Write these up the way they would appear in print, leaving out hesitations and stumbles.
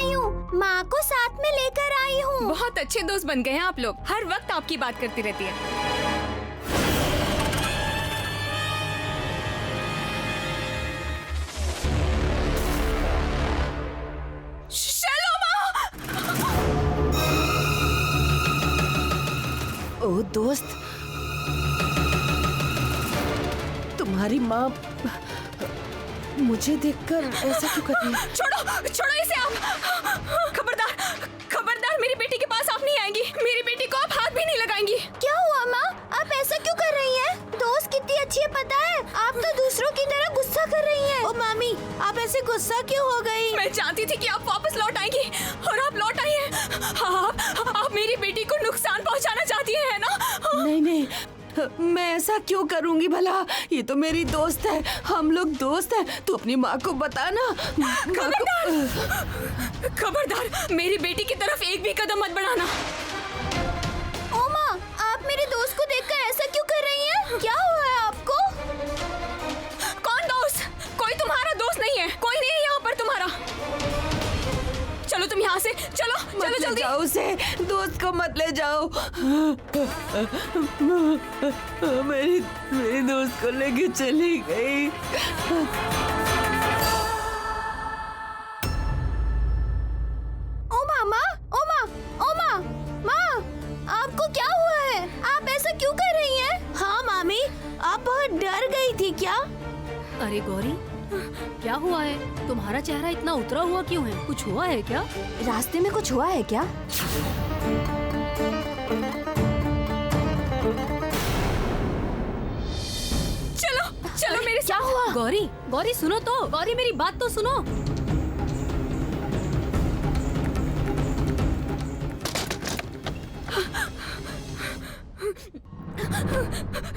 आई हूँ, माँ को साथ में लेकर आई हूँ। बहुत अच्छे दोस्त बन गए हैं आप लोग, हर वक्त आपकी बात करती रहती है। चलो माँ। ओ दोस्त, तुम्हारी माँ मुझे देखकर ऐसा क्यों कर रही है? छोड़ो छोड़ो इसे आप। खबरदार खबरदार, मेरी बेटी के पास आप नहीं आएंगी, मेरी बेटी को आप हाथ भी नहीं लगाएंगी। क्या हुआ माँ, आप ऐसा क्यों कर रही हैं? दोस्त कितनी अच्छी है पता है, आप तो दूसरों की तरह गुस्सा कर रही हैं। ओ मामी, आप ऐसे गुस्सा क्यों हो गई? मैं जानती थी कि आप वापस लौट आएंगी और आप लौट आई हैं। आप मेरी बेटी को नुकसान पहुंचाना चाहती हैं ना? नहीं नहीं, मैं ऐसा क्यों करूंगी भला? ये तो मेरी दोस्त है, हम लोग दोस्त हैं। तू अपनी माँ को बता ना। खबरदार, मेरी बेटी की तरफ एक भी कदम मत बढ़ाना। ओ माँ, आप मेरे दोस्त को देखकर ऐसा क्यों कर रही हैं? क्या हुआ है आपको? कौन दोस्त? कोई तुम्हारा दोस्त नहीं है, कोई नहीं है यहाँ पर तुम्हारा। चलो तुम यहाँ से, चलो चलो जल्दी। जाओ उसे, दोस्त को मत ले जाओ। मेरी दोस्त को लेके चली गई। ओ मामा, ओ माँ, ओ माँ, माँ, आपको क्या हुआ है? आप ऐसा क्यों कर रही हैं? हाँ मामी, आप बहुत डर गई थी क्या? अरे गौरी, क्या हुआ है? तुम्हारा चेहरा इतना उतरा हुआ क्यों है? कुछ हुआ है क्या? रास्ते में कुछ हुआ है क्या? चलो चलो मेरे क्या हुआ? गौरी, गौरी सुनो तो, गौरी मेरी बात तो सुनो।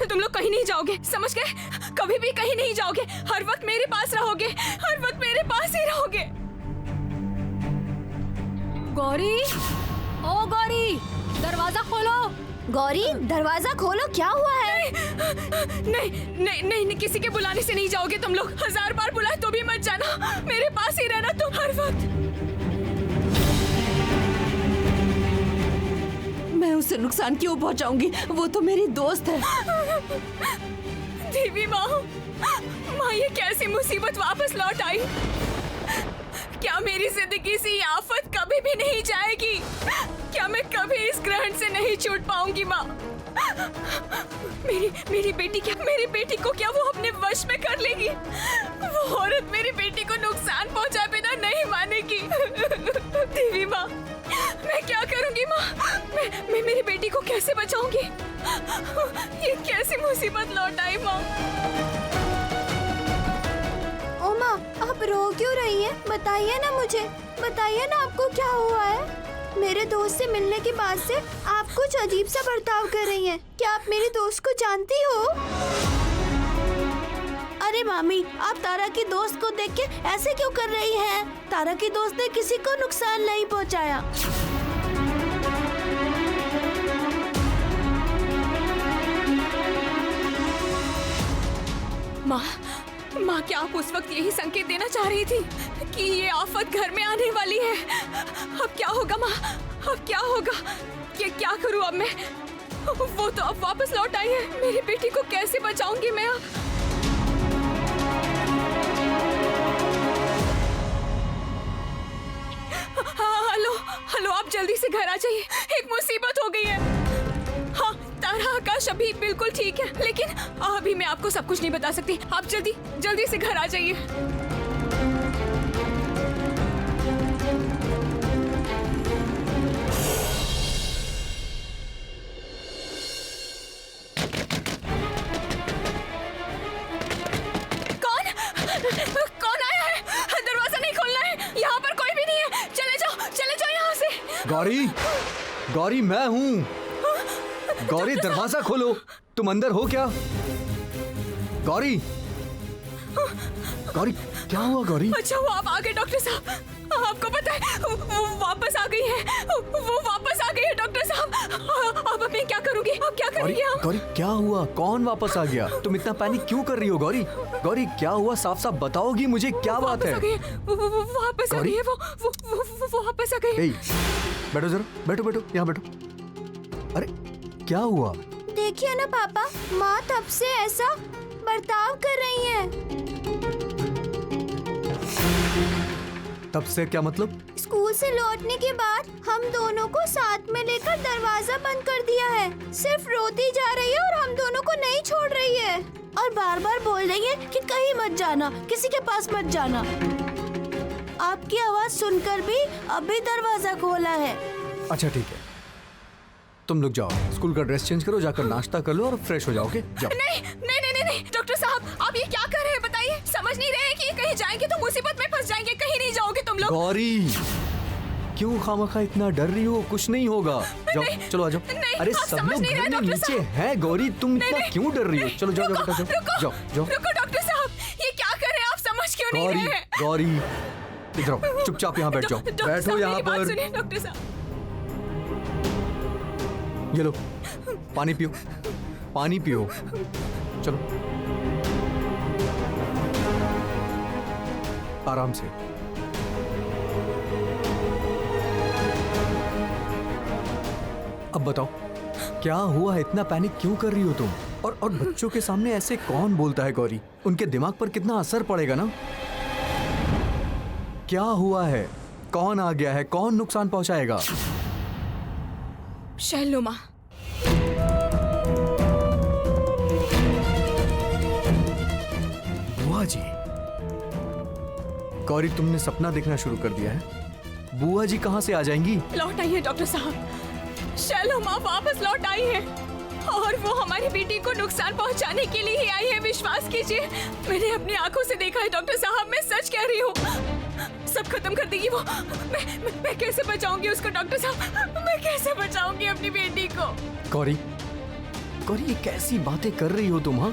तुम लोग कहीं नहीं जाओगे, समझ गए? कभी भी कहीं नहीं जाओगे, हर वक्त मेरे पास रहोगे, हर वक्त मेरे पास ही रहोगे। गौरी, ओ गौरी, दरवाजा खोलो। गौरी, दरवाजा खोलो, क्या हुआ है? नहीं नहीं नहीं नहीं, किसी के बुलाने से नहीं जाओगे तुम लोग। 1000 बार बुलाए तो भी मत जाना, मेरे पास ही रहना तुम हर वक्त। मैं उसे नुकसान क्यों पहुंचाऊंगी? वो तो मेरी दोस्त है। देवी माँ, माँ ये कैसी मुसीबत वापस लौट आई? क्या मेरी जिंदगी से ये आफत कभी भी नहीं जाएगी? क्या मैं कभी इस ग्रहण से नहीं छूट पाऊंगी माँ? मेरी बेटी को क्या वो अपने वश में कर लेगी? वो औरत मेरी बेटी को नुकसान पहुंचाए बिना नहीं मानेगी। देवी माँ, मैं क्या करूंगी माँ? मैं मेरी बेटी को कैसे बचाऊंगी? ये कैसी मुसीबत लौट आई माँ? ओ माँ, आप रो क्यों रही हैं? बताइए ना मुझे, बताइए ना आपको क्या हुआ है? मेरे दोस्त से मिलने के बाद से आप कुछ अजीब सा बर्ताव कर रही हैं। क्या आप मेरे दोस्त को जानती हो? अरे मामी, आप तारा की दोस्त को देख के ऐसे क्यों कर रही हैं? तारा की दोस्त ने किसी को नुकसान नहीं पहुंचाया। माँ, क्या आप उस वक्त यही संकेत देना चाह रही थी कि ये आफत घर में आने वाली है? अब क्या होगा माँ? अब क्या होगा? क्या करूँ अब मैं? वो तो अब वापस लौट आई है, मेरी बेटी को कैसे बचाऊंगी मैं अब? हेलो हेलो, आप जल्दी से घर आ जाइए, एक मुसीबत हो गई है। हाँ, तारा, आकाश अभी बिल्कुल ठीक है, लेकिन अभी मैं आपको सब कुछ नहीं बता सकती। आप जल्दी से घर आ जाइए। कौन आया है? दरवाजा नहीं खोलना है, यहाँ पर कोई भी नहीं है। चले जाओ यहाँ से। गौरी, गौरी मैं हूँ। गौरी दरवाजा खोलो, तुम अंदर हो क्या? गौरी, गौरी क्या हुआ गौरी? अच्छा वो आप आ गए डॉक्टर साहब। आपको पता है वो वापस आ गई है, वो वापस आ गई है डॉक्टर साहब। अब मैं क्या करूंगी? अब क्या गौरी करेंगे हम? गौरी क्या हुआ? कौन वापस आ गया? तुम इतना पैनिक क्यों कर रही हो गौरी? गौरी क्या हुआ? साफ साफ बताओगी मुझे, क्या बात है? वापस आ गई है। वो वापस आ गौरी? गई है। वो वापस आ गई है। ए, बैठो जरा, बैठो बैठो, यहाँ बैठो। अरे क्या हुआ? देखिए ना पापा, माँ तब से ऐसा बर्ताव कर रही है। तब से क्या मतलब? स्कूल से लौटने के बाद हम दोनों को साथ में लेकर दरवाजा बंद कर दिया है। सिर्फ रोती जा रही है और हम दोनों को नहीं छोड़ रही है। और बार बार बोल रही है कि कहीं मत जाना, किसी के पास मत जाना। आपकी आवाज सुनकर भी अभी दरवाजा खोला है। अच्छा ठीक है, तुम लोग जाओ, स्कूल का ड्रेस चेंज करो, जाकर नाश्ता कर लो और फ्रेश हो जाओगे। जाओ। नहीं नहीं नहीं नहीं डॉक्टर साहब, आप ये क्या कर रहे हैं बताइए? समझ नहीं रहे हैं कि कहीं जाएंगे तो मुसीबत में फंस जाएंगे। कहीं नहीं जाओगे तुम लोग। गौरी क्यों खामखा इतना डर रही हो? कुछ नहीं होगा। जाओ चलो आ जाओ। नहीं, अरे आप सब समझ लोग नहीं घर रहे में डॉक्टर नीचे साहब। हैं। गौरी तुम इतना क्यों डर रही हो? चलो जाओ जाओ बेटा, जाओ जाओ जाओ। रुको डॉक्टर साहब, ये क्या कर रहे हैं? आप समझ क्यों नहीं गौरी रहे हैं? गौरी इधर आओ, चुपचाप यहाँ बैठ जाओ। डॉक्टर बैठो साहब, यहाँ मेरी बात पर। सुनिए डॉक्टर साहब। ये लो पानी पियो, पानी पियो। चलो आराम से। अब बताओ क्या हुआ? इतना पैनिक क्यों कर रही हो तुम? और बच्चों के सामने ऐसे कौन बोलता है गौरी? उनके दिमाग पर कितना असर पड़ेगा ना। क्या हुआ है? कौन आ गया है? कौन नुकसान पहुंचाएगा? शैलोमा, बुआ जी। गौरी तुमने सपना देखना शुरू कर दिया है। बुआ जी कहाँ से आ जाएंगी? लौट आई है डॉक्टर साहब। शैलोमा वापस लौट आई है और वो हमारी बेटी को नुकसान पहुंचाने के लिए ही आई है। विश्वास कीजिए, मैंने अपनी आंखों से देखा है डॉक्टर साहब। मैं सच कह रही हूँ, सब खत्म कर देगी वो। मैं कैसे बचाऊंगी उसको डॉक्टर साहब? मैं कैसे बचाऊंगी अपनी बेटी को? गौरी गौरी ये कैसी बातें कर रही हो तुम? हाँ,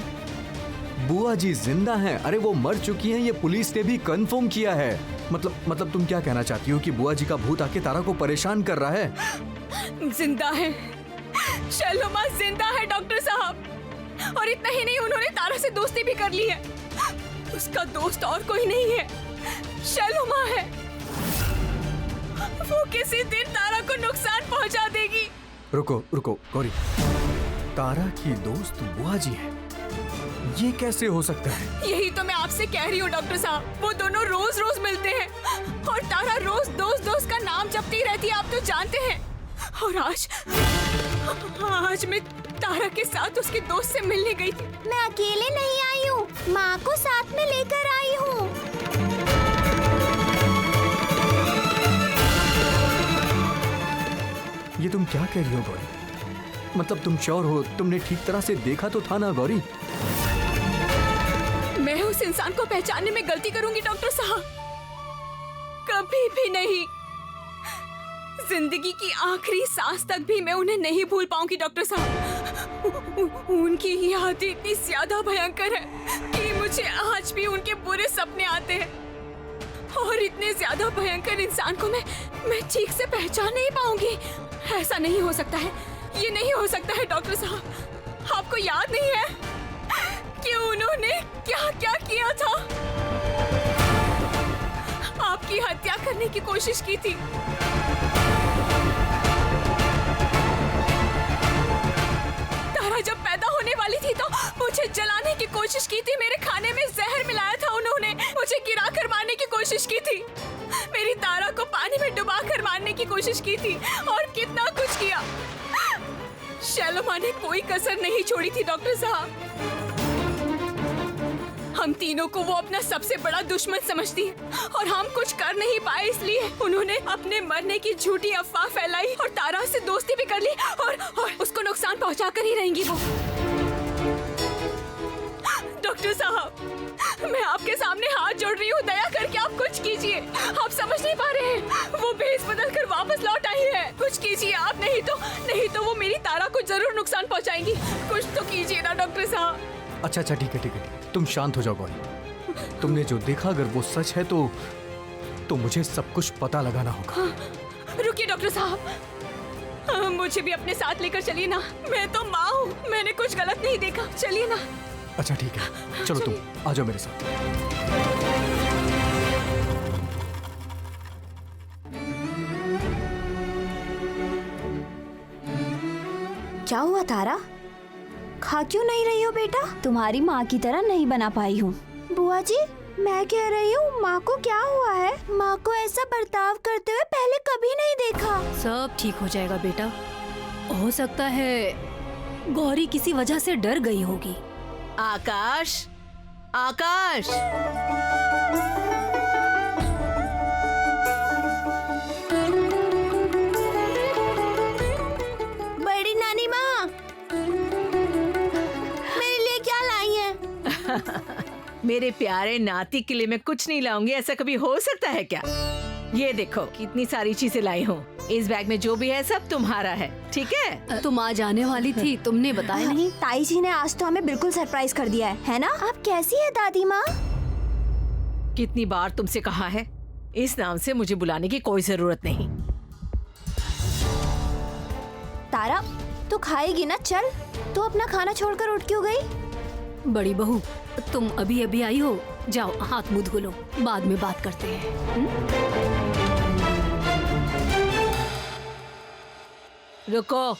बुआ जी जिंदा हैं। अरे वो मर चुकी हैं, ये पुलिस ने भी कंफर्म किया है। मतलब तुम क्या कहना चाहती हो कि बुआ जी का भूत आके तारा को परेशान कर रहा है? जिंदा है, शैलोमा जिंदा है डॉक्टर साहब। और इतना ही नहीं, उन्होंने तारा से दोस्ती भी कर ली है। उसका दोस्त और कोई नहीं है, शैलोमा है। वो किसी दिन तारा को नुकसान पहुंचा देगी। रुको रुको गौरी, तारा की दोस्त बुआ जी है, ये कैसे हो सकता है? यही तो मैं आपसे कह रही हूँ डॉक्टर साहब। वो दोनों रोज रोज मिलते हैं और तारा रोज दोस्त का नाम जपती रहती है, आप तो जानते हैं। और आज मैं तारा के साथ उसके दोस्त से मिलने गई थी। मैं अकेले नहीं आई हूँ, माँ को साथ में लेकर आई हूँ। ये तुम क्या कह रही हो गौरी? मतलब तुम श्योर हो? तुमने ठीक तरह से देखा तो था ना गौरी? मैं उस इंसान को पहचानने में गलती करूंगी डॉक्टर साहब? कभी भी नहीं। जिंदगी की आखिरी सांस तक भी मैं उन्हें नहीं भूल पाऊंगी डॉक्टर साहब। उनकी याद इतनी ज्यादा भयंकर है कि मुझे आज भी उनके बुरे सपने आते हैं। और इतने ज्यादा भयंकर इंसान को मैं ठीक से पहचान नहीं पाऊंगी। ऐसा नहीं हो सकता है, ये नहीं हो सकता है डॉक्टर साहब। आपको याद नहीं है कि उन्होंने क्या क्या किया था? आपकी हत्या करने की कोशिश की थी। तारा जब पैदा होने वाली थी तो मुझे जलाने की कोशिश की थी। मेरे खाने में जहर मिलाया था उन्होंने। मुझे गिरा कर मारने की कोशिश की थी। मेरी तारा को पानी में डुबा कर मारने की कोशिश की थी और कितना कुछ किया। शैलोमा ने कोई कसर नहीं छोड़ी थी डॉक्टर साहब। हम तीनों को वो अपना सबसे बड़ा दुश्मन समझती है और हम कुछ कर नहीं पाए, इसलिए उन्होंने अपने मरने की झूठी अफवाह फैलाई और तारा से दोस्ती भी कर ली और उसको नुकसान पहुंचा कर ही रहेंगी वो। डॉक्टर साहब, मैं आपके सामने हाथ जोड़ रही हूँ, दया करके आप कुछ कीजिए। आप समझ नहीं पा रहे हैं, वो भेष बदल कर वापस लौट आई है। कुछ कीजिए आप, नहीं तो वो मेरी तारा को जरूर नुकसान पहुंचाएंगी। कुछ तो कीजिए ना डॉक्टर साहब। अच्छा ठीक है, तुम शांत हो जाओ गौरी। तुमने जो देखा अगर वो सच है तो मुझे सब कुछ पता लगाना होगा। रुकिए डॉक्टर साहब, मुझे भी अपने साथ लेकर चलिए ना, मैं तो माँ हूँ, मैंने कुछ गलत नहीं देखा, चलिए ना। अच्छा ठीक है, चलो तुम आ जाओ मेरे साथ। क्या हुआ तारा? खा क्यों नहीं रही हो बेटा? तुम्हारी माँ की तरह नहीं बना पाई हूँ। बुआ जी, मैं कह रही हूँ माँ को क्या हुआ है? माँ को ऐसा बर्ताव करते हुए पहले कभी नहीं देखा। सब ठीक हो जाएगा बेटा। हो सकता है गौरी किसी वजह से डर गई होगी। आकाश, आकाश, बड़ी नानी माँ, मेरे लिए क्या लाई है? मेरे प्यारे नाती के लिए मैं कुछ नहीं लाऊंगी, ऐसा कभी हो सकता है क्या? ये देखो कितनी सारी चीजें लाई हूँ। इस बैग में जो भी है सब तुम्हारा है, ठीक है? तुम आज आने वाली थी, तुमने बताया नहीं। ताई जी ने आज तो हमें बिल्कुल सरप्राइज कर दिया है ना? आप कैसी है दादी माँ? कितनी बार तुमसे कहा है, इस नाम से मुझे बुलाने की कोई जरूरत नहीं। तारा, तू खाएगी ना? चल, तू अपना खाना छोड़कर उठ क्यों गई? बड़ी बहू, तुम अभी अभी आई हो, जाओ हाथ मुंह धो लो, बाद में बात करते हैं। रुको,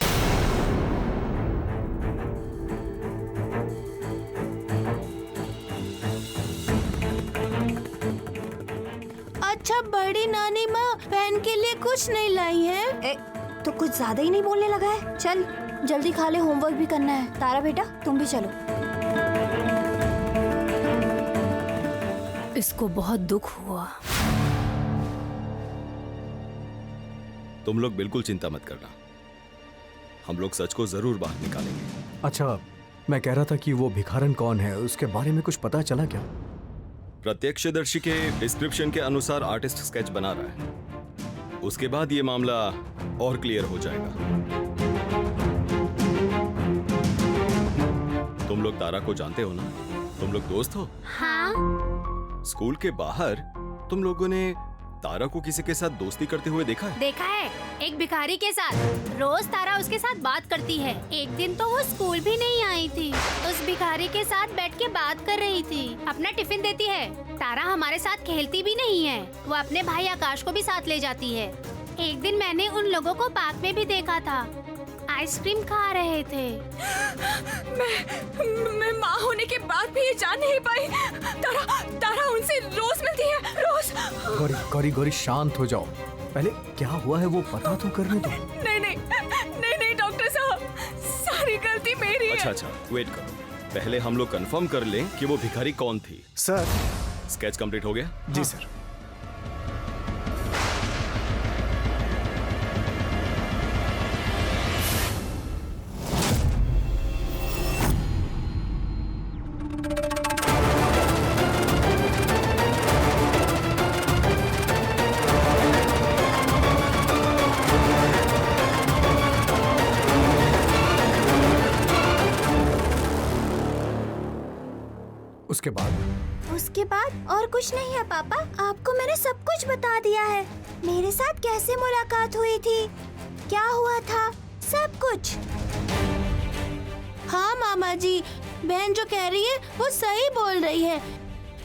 अच्छा बड़ी नानी माँ बहन के लिए कुछ नहीं लाई है? तो कुछ ज्यादा ही नहीं बोलने लगा है। चल जल्दी खा ले, होमवर्क भी करना है। तारा बेटा तुम भी चलो। इसको बहुत दुख हुआ। तुम लोग बिल्कुल चिंता मत करना, हम लोग सच को जरूर बाहर निकालेंगे। अच्छा, मैं कह रहा था कि वो भिखारन कौन है, उसके बारे में कुछ पता चला क्या? प्रत्यक्षदर्शी के डिस्क्रिप्शन के अनुसार आर्टिस्ट स्केच बना रहा है, उसके बाद ये मामला और क्लियर हो जाएगा। तुम लोग तारा को जानते हो ना? तुम लोग दोस्त हो? हाँ। स्कूल के बाहर तुम लोगों ने तारा को किसी के साथ दोस्ती करते हुए देखा है? देखा है, एक भिखारी के साथ। रोज तारा उसके साथ बात करती है। एक दिन तो वो स्कूल भी नहीं आई थी, उस भिखारी के साथ बैठ के बात कर रही थी। अपना टिफिन देती है। तारा हमारे साथ खेलती भी नहीं है, वो अपने भाई आकाश को भी साथ ले जाती है। एक दिन मैंने उन लोगों को पार्क में भी देखा था, आइसक्रीम खा रहे थे। मैं माँ होने के बाद भी ये जान नहीं पाई। तारा उनसे रोज मिलती है, रोज। गौरी गौरी गौरी शांत हो जाओ, पहले क्या हुआ है वो पता तो करने दो। नहीं डॉक्टर साहब, सारी गलती मेरी है। अच्छा, वेट करो, पहले हम लोग कंफर्म कर लें कि वो भिखारी कौन थी। सर। स्केच कंप्लीट हो गया? जी सर। उसके बाद और कुछ नहीं है पापा, आपको मैंने सब कुछ बता दिया है। मेरे साथ कैसे मुलाकात हुई थी, क्या हुआ था, सब कुछ। हाँ मामा जी, बहन जो कह रही है वो सही बोल रही है।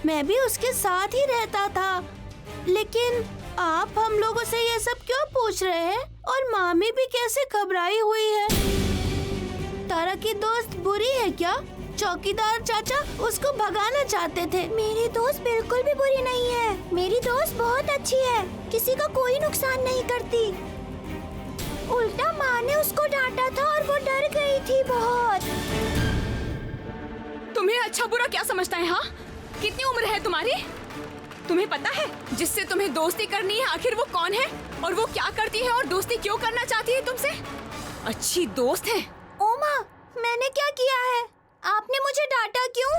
मैं भी उसके साथ ही रहता था, लेकिन आप हम लोगों से ये सब क्यों पूछ रहे हैं? और मामी भी कैसे घबराई हुई है? तारा की दोस्त बुरी है क्या? चौकीदार चाचा उसको भगाना चाहते थे। मेरी दोस्त बिल्कुल भी बुरी नहीं है, मेरी दोस्त बहुत अच्छी है, किसी का कोई नुकसान नहीं करती। उल्टा माँ ने उसको डांटा था और वो डर गई थी बहुत। तुम्हें अच्छा बुरा क्या समझता है? हाँ, कितनी उम्र है तुम्हारी? तुम्हें पता है जिससे तुम्हें दोस्ती करनी है आखिर वो कौन है और वो क्या करती है और दोस्ती क्यों करना चाहती है तुमसे? अच्छी दोस्त है। ओ माँ, मैंने क्या किया है? आपने मुझे डांटा क्यों?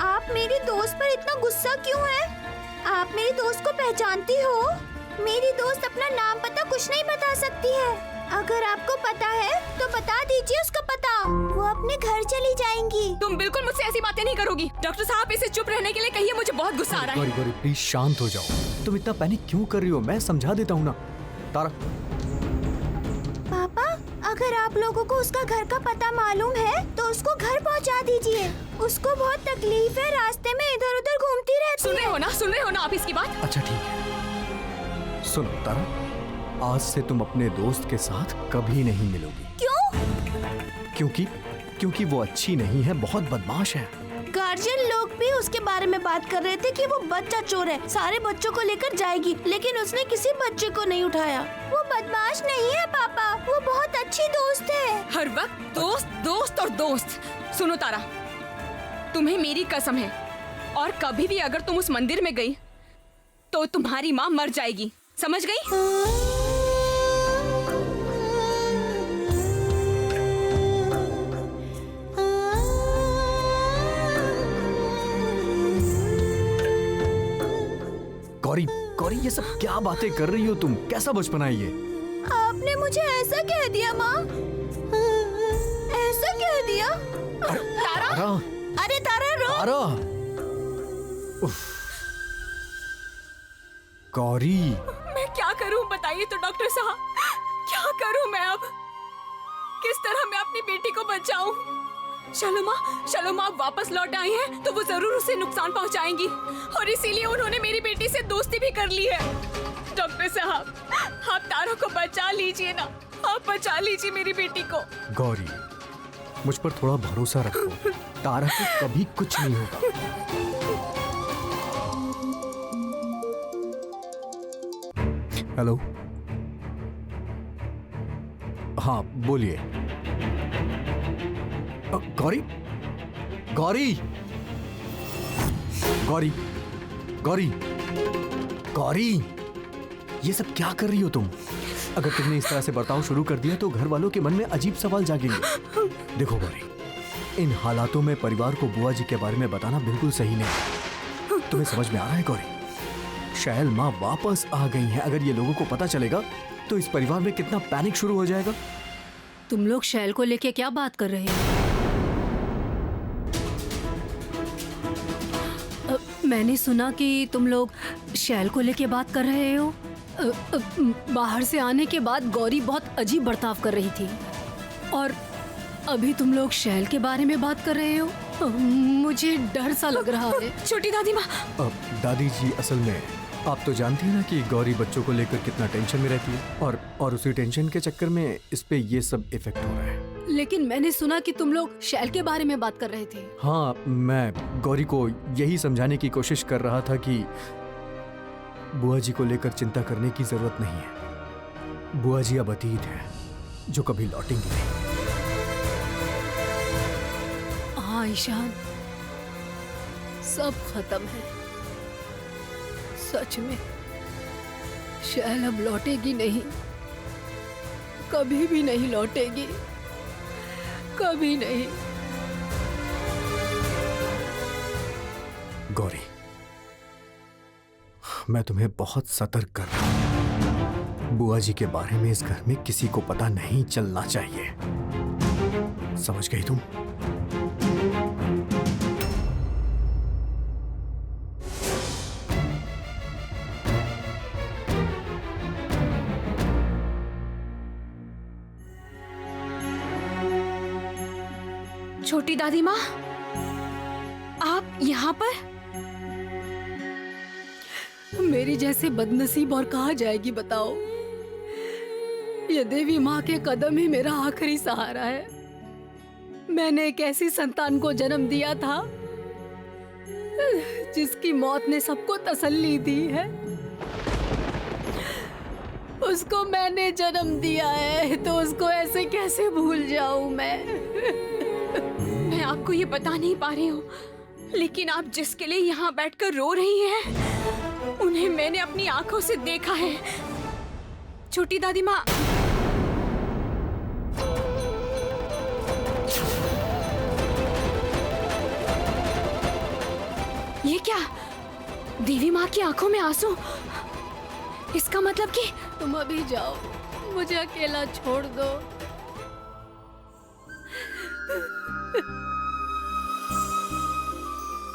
आप मेरी दोस्त पर इतना गुस्सा क्यों है? आप मेरी दोस्त को पहचानती हो? मेरी दोस्त अपना नाम पता कुछ नहीं बता सकती है। अगर आपको पता है तो बता दीजिए उसका पता, वो अपने घर चली जाएंगी। तुम बिल्कुल मुझसे ऐसी बातें नहीं करोगी। डॉक्टर साहब इसे चुप रहने के लिए कहिए, मुझे बहुत गुस्सा आ रहा है। गौरी गौरी प्लीज शांत हो जाओ, तुम इतना पैनिक क्यों कर रही हो? मैं समझा देता हूँ ना। तारा अगर आप लोगों को उसका घर का पता मालूम है तो उसको घर पहुंचा दीजिए। उसको बहुत तकलीफ है, रास्ते में इधर उधर घूमती रहती सुन है। रहे हो ना आप इसकी बात? अच्छा ठीक है, सुनो तारा, आज से तुम अपने दोस्त के साथ कभी नहीं मिलोगी। क्यों? क्योंकि वो अच्छी नहीं है, बहुत बदमाश है। गार्जियन लोग भी उसके बारे में बात कर रहे थे कि वो बच्चा चोर है, सारे बच्चों को लेकर जाएगी, लेकिन उसने किसी बच्चे को नहीं उठाया। वो बदमाश नहीं है पापा, वो बहुत अच्छी दोस्त है। हर वक्त दोस्त दोस्त और दोस्त। सुनो तारा, तुम्हें मेरी कसम है, और कभी भी अगर तुम उस मंदिर में गई तो तुम्हारी माँ मर जाएगी, समझ गई? गौरी, ये सब क्या बातें कर रही हो तुम? कैसा बचपना है ये? आपने मुझे ऐसा कह दिया माँ, ऐसा कह दिया। तारा, अरे तारा रो। तारा, उफ। गौरी, मैं क्या करूं बताइए तो डॉक्टर साहब, क्या करूं मैं अब? किस तरह मैं अपनी बेटी को बचाऊं? शलोमा आप वापस लौट आई हैं तो वो जरूर उसे नुकसान पहुंचाएंगी, और इसीलिए उन्होंने मेरी बेटी से दोस्ती भी कर ली है। डॉक्टर साहब, आप तारा को बचा लीजिए ना, आप बचा लीजिए मेरी बेटी को। गौरी, मुझ पर थोड़ा भरोसा रखो, तारा को कभी कुछ नहीं होगा। हेलो, हाँ बोलिए। गौरी, गौरी, गौरी, गौरी, गौरी, ये सब क्या कर रही हो तुम? अगर तुमने इस तरह से बर्ताव शुरू कर दिया तो घर वालों के मन में अजीब सवाल जागेंगे। देखो गौरी, इन हालातों में परिवार को बुआ जी के बारे में बताना बिल्कुल सही नहीं। तुम्हें समझ में आ रहा है गौरी? शैल माँ वापस आ गई हैं। अगर ये लोगों को पता चलेगा तो इस परिवार में कितना पैनिक शुरू हो जाएगा। तुम लोग शैल को लेके क्या बात कर रहे हो? मैंने सुना कि तुम लोग शैल को लेके बात कर रहे हो। बाहर से आने के बाद गौरी बहुत अजीब बर्ताव कर रही थी, और अभी तुम लोग शैल के बारे में बात कर रहे हो। मुझे डर सा लग रहा है। छोटी दादी माँ, दादी जी, असल में आप तो जानती हैं ना कि गौरी बच्चों को लेकर कितना टेंशन में रहती है, और उसी टेंशन के चक्कर में इस पे ये सब इफेक्ट हो रहा है। लेकिन मैंने सुना कि तुम लोग शैल के बारे में बात कर रहे थे। हाँ, मैं गौरी को यही समझाने की कोशिश कर रहा था कि बुआ जी को लेकर चिंता करने की जरूरत नहीं है। बुआ जी अब अतीत है जो कभी लौटेंगी नहीं। हाँ ईशान, सब खत्म है। सच में शैल अब लौटेगी नहीं, कभी भी नहीं लौटेगी, कभी नहीं। गौरी, मैं तुम्हें बहुत सतर्क कर रहा हूं। बुआ जी के बारे में इस घर में किसी को पता नहीं चलना चाहिए, समझ गई तुम? छोटी दादी माँ, आप यहाँ पर? मेरी जैसे बदनसीब और कहा जाएगी बताओ? ये देवी माँ के कदम ही मेरा आखिरी सहारा है। मैंने एक ऐसी संतान को जन्म दिया था जिसकी मौत ने सबको तसल्ली दी है। उसको मैंने जन्म दिया है तो उसको ऐसे कैसे भूल जाऊं मैं? मैं आपको ये बता नहीं पा रही हूँ, लेकिन आप जिसके लिए यहाँ बैठकर रो रही हैं, उन्हें मैंने अपनी आंखों से देखा है। छोटी दादी माँ, ये क्या? देवी माँ की आंखों में आंसू? इसका मतलब कि तुम अभी जाओ, मुझे अकेला छोड़ दो।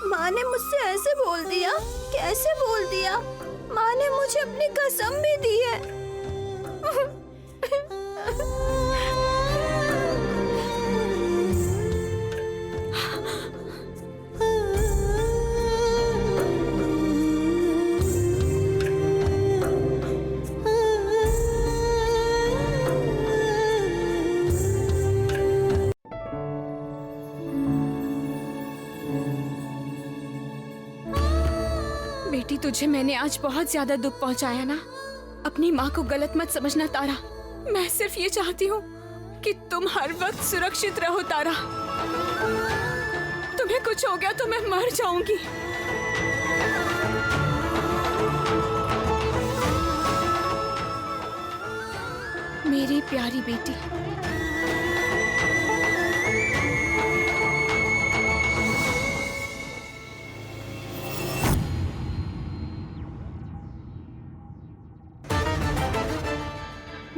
माँ ने मुझसे ऐसे बोल दिया? कैसे बोल दिया? माँ ने मुझे अपनी कसम भी दी है। तुझे मैंने आज बहुत ज्यादा दुख पहुंचाया ना, अपनी माँ को गलत मत समझना तारा। मैं सिर्फ ये चाहती हूँ कि तुम हर वक्त सुरक्षित रहो तारा। तुम्हें कुछ हो गया तो मैं मर जाऊंगी। मेरी प्यारी बेटी।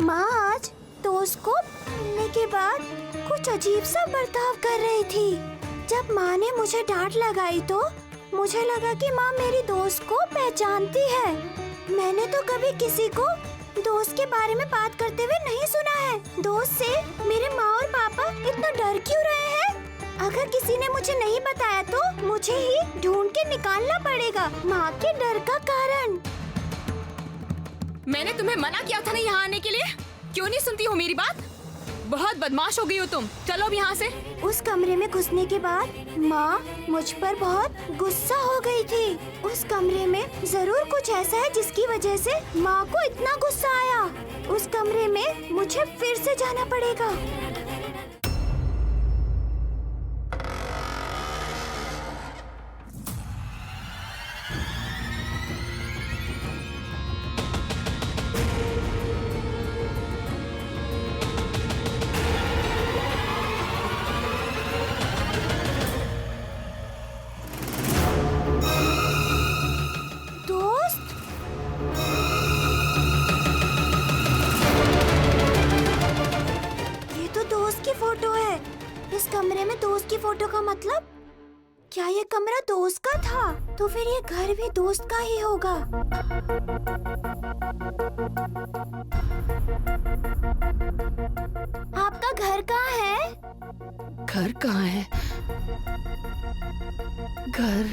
माँ आज दोस्त को मिलने के बाद कुछ अजीब सा बर्ताव कर रही थी। जब माँ ने मुझे डांट लगाई तो मुझे लगा कि माँ मेरी दोस्त को पहचानती है। मैंने तो कभी किसी को दोस्त के बारे में बात करते हुए नहीं सुना है। दोस्त से मेरे माँ और पापा इतना डर क्यों रहे हैं? अगर किसी ने मुझे नहीं बताया तो मुझे ही ढूंढ के निकालना पड़ेगा माँ के डर का कारण। मैंने तुम्हें मना किया था ना यहाँ आने के लिए, क्यों नहीं सुनती हो मेरी बात? बहुत बदमाश हो गई हो तुम। चलो अब यहाँ से। उस कमरे में घुसने के बाद माँ मुझ पर बहुत गुस्सा हो गई थी। उस कमरे में जरूर कुछ ऐसा है जिसकी वजह से माँ को इतना गुस्सा आया। उस कमरे में मुझे फिर से जाना पड़ेगा। फोटो है। इस कमरे में दोस्त की फोटो का मतलब, क्या ये कमरा दोस्त का था? तो फिर ये घर भी दोस्त का ही होगा। आपका घर कहाँ है? घर कहाँ है? घर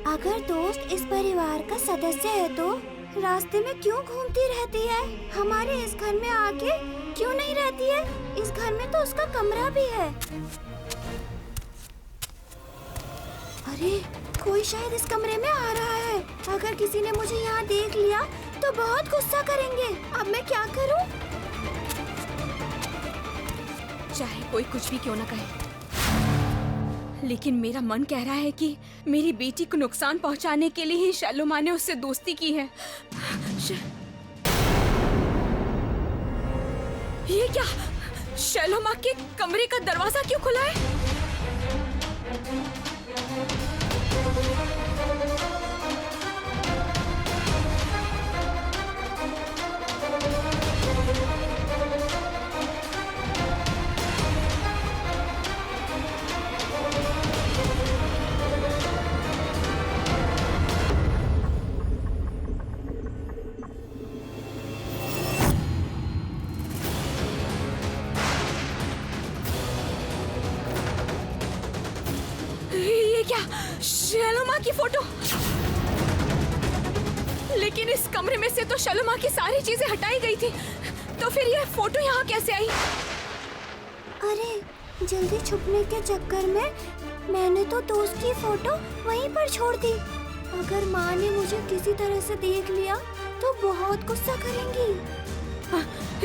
अगर दोस्त इस परिवार का सदस्य है तो रास्ते में क्यों घूमती रहती है? हमारे इस घर में आके क्यों नहीं रहती है? इस घर में तो उसका कमरा भी है। अरे कोई शायद इस कमरे में आ रहा है। अगर किसी ने मुझे यहाँ देख लिया तो बहुत गुस्सा करेंगे। अब मैं क्या करूँ? चाहे कोई कुछ भी क्यों न कहे, लेकिन मेरा मन कह रहा है कि मेरी बेटी को नुकसान पहुंचाने के लिए ही शैलोमा ने उससे दोस्ती की है। ये क्या? शैलोमा के कमरे का दरवाजा क्यों खुला है? ये क्या? शैलोमा की फोटो? लेकिन इस कमरे में से तो शैलोमा की सारी चीजें हटाई गई थी, तो फिर ये फोटो यहाँ कैसे आई? अरे जल्दी छुपने के चक्कर में मैंने तो दोस्त की फोटो वहीं पर छोड़ दी। अगर माँ ने मुझे किसी तरह से देख लिया तो बहुत गुस्सा करेंगी।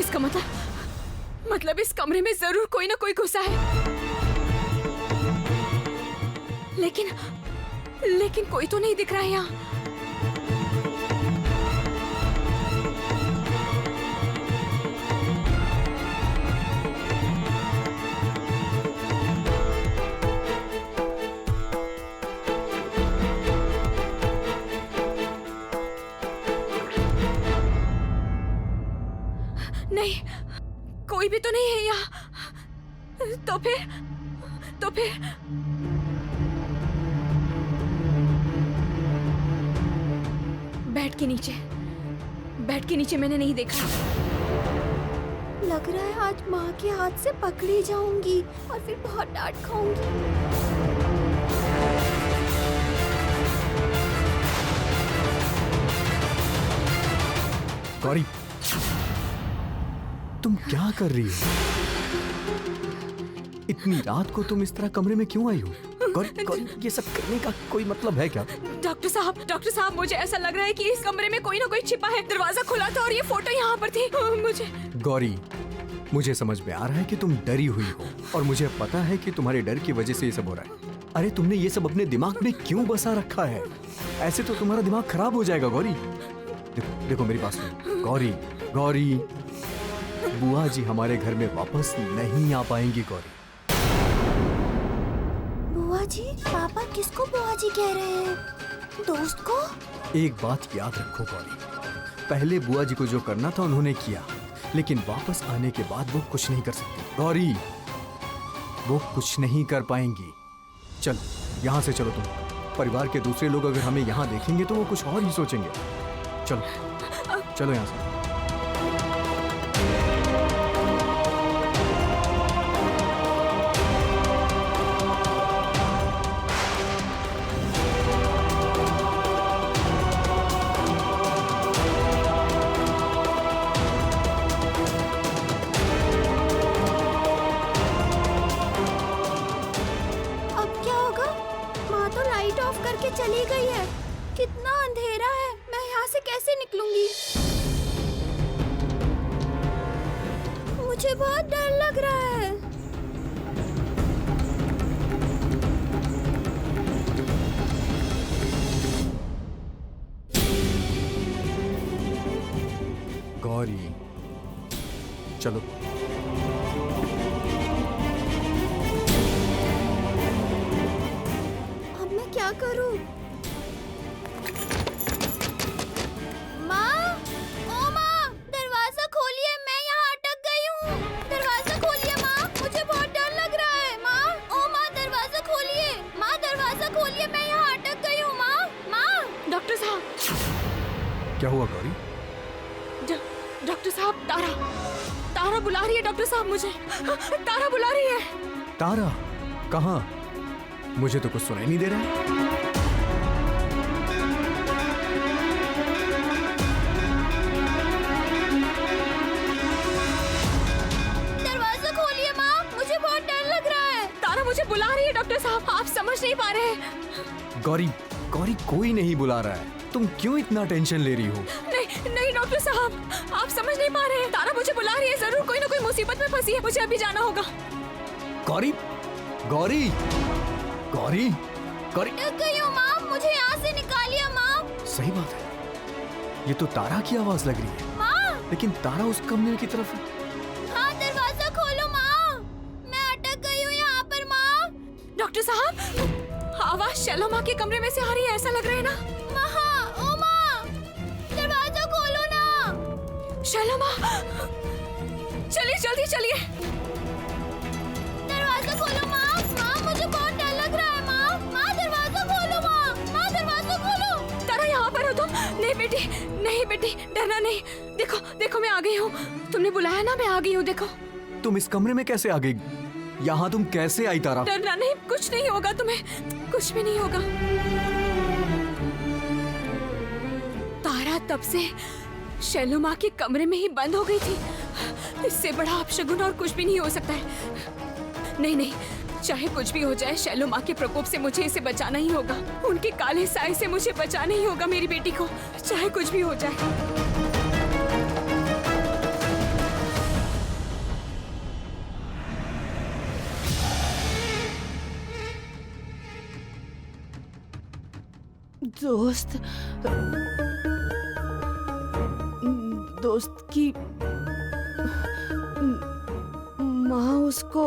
इसका मतलब इस कमरे में जरूर कोई ना कोई घुसा है। लेकिन कोई तो नहीं दिख रहा है यहाँ। नहीं, कोई भी तो नहीं है यहाँ। तो फिर बेड के नीचे मैंने नहीं देखा। लग रहा है आज माँ के हाथ से पकड़ी जाऊंगी और फिर बहुत डांट खाऊंगी। गौरी, तुम क्या कर रही हो? इतनी रात को तुम इस तरह कमरे में क्यों आई हो? गौरी गौरी ये सब करने का कोई मतलब है क्या? डॉक्टर साहब मुझे ऐसा लग रहा है कि इस कमरे में कोई ना कोई छिपा है। दरवाजा खुला था और ये फोटो यहाँ पर थी। मुझे गौरी, मुझे समझ में आ रहा है कि तुम डरी हुई हो और मुझे पता है कि तुम्हारे डर की वजह से ये सब हो रहा है। अरे तुमने ये सब अपने दिमाग में क्यों बसा रखा है? ऐसे तो तुम्हारा दिमाग खराब हो जाएगा गौरी। देखो मेरी बात सुनो गौरी, बुआ जी हमारे घर में वापस नहीं आ पाएंगी गौरी। बुआ जी? पापा किसको बुआ जी कह रहे हैं? दोस्त को? एक बात याद रखो गौरी, पहले बुआ जी को जो करना था उन्होंने किया, लेकिन वापस आने के बाद वो कुछ नहीं कर सकती गौरी, वो कुछ नहीं कर पाएंगी। चलो यहाँ से चलो तुम। परिवार के दूसरे लोग अगर हमें यहाँ देखेंगे तो वो कुछ और ही सोचेंगे। चलो चलो यहाँ से। चली गई है। कितना अंधेरा है, मैं यहाँ से कैसे निकलूंगी? मुझे बहुत डर लग रहा है। गौरी चलो। अब मैं क्या करूं? माँ, ओ माँ, दरवाजा खोलिए, मैं यहाँ अटक गई हूँ। दरवाजा खोलिए माँ, मुझे बहुत डर लग रहा है। माँ, ओ माँ, दरवाजा खोलिए। माँ, दरवाजा खोलिए, मैं यहाँ अटक गई हूँ। माँ, माँ। डॉक्टर साहब, क्या हुआ गौरी? डॉक्टर साहब, तारा बुला रही है। डॉक्टर साहब, मुझे तारा बुला रही है। तारा? कहाँ? मुझे तो कुछ सुनाई नहीं दे रहा है। दरवाजा खोलिए माँ, मुझे बहुत डर लग रहा है। तारा मुझे बुला रही है। डॉक्टर साहब, आप समझ नहीं पा रहे हैं। गौरी कोई नहीं बुला रहा है, तुम क्यों इतना टेंशन ले रही हो? नहीं डॉक्टर साहब, आप समझ नहीं पा रहे हैं। तारा मुझे बुला रही है, जरूर कोई ना कोई मुसीबत में फंसी है। मुझे अभी जाना होगा। गौरी अटक गई हूँ माँ, मुझे यहाँ से निकालिए माँ। सही बात है, ये तो तारा की आवाज लग रही है। माँ, लेकिन तारा उस कमरे की तरफ है। हाँ, दरवाजा खोलो माँ, मैं अटक गई हूँ यहाँ पर माँ। डॉक्टर साहब, आवाज शैलो माँ के कमरे में से आ रही है, ऐसा लग रहा है ना? ओ माँ, दरवाजा खोलो ना। शैलो माँ, चलिए जल्दी चलिए। दरवाजा खोलो माँ, मुझे बहुत डर लग रहा है। माँ, दरवाजा खोलो माँ, दरवाजा खोलो। तारा, यहाँ पर हो तुम? नहीं बेटी, डरना नहीं। देखो मैं आ गई हूँ। तुमने बुलाया ना, मैं आ गई हूँ। देखो। तुम इस कमरे में कैसे आ गई? यहाँ तुम कैसे आई तारा? डरना नहीं, कुछ नहीं होगा तुम्हें, कुछ भी नहीं होगा। तारा तब से शैलो माँ के कमरे में ही बंद हो गई थी। इससे बड़ा अपशगुन और कुछ भी नहीं हो सकता है। नहीं, चाहे कुछ भी हो जाए, शैलो माँ के प्रकोप से मुझे इसे बचाना ही होगा। उनके काले साए से मुझे बचाना ही होगा मेरी बेटी को, चाहे कुछ भी हो जाए। दोस्त की माँ उसको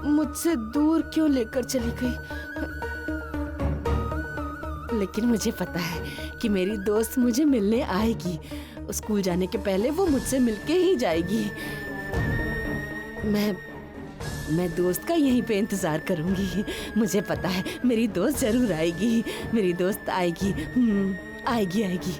मुझसे दूर क्यों लेकर चली गई? लेकिन मुझे पता है कि मेरी दोस्त मुझे मिलने आएगी। स्कूल जाने के पहले वो मुझसे मिलके ही जाएगी। मैं दोस्त का यहीं पे इंतजार करूंगी। मुझे पता है मेरी दोस्त जरूर आएगी। मेरी दोस्त आएगी, आएगी।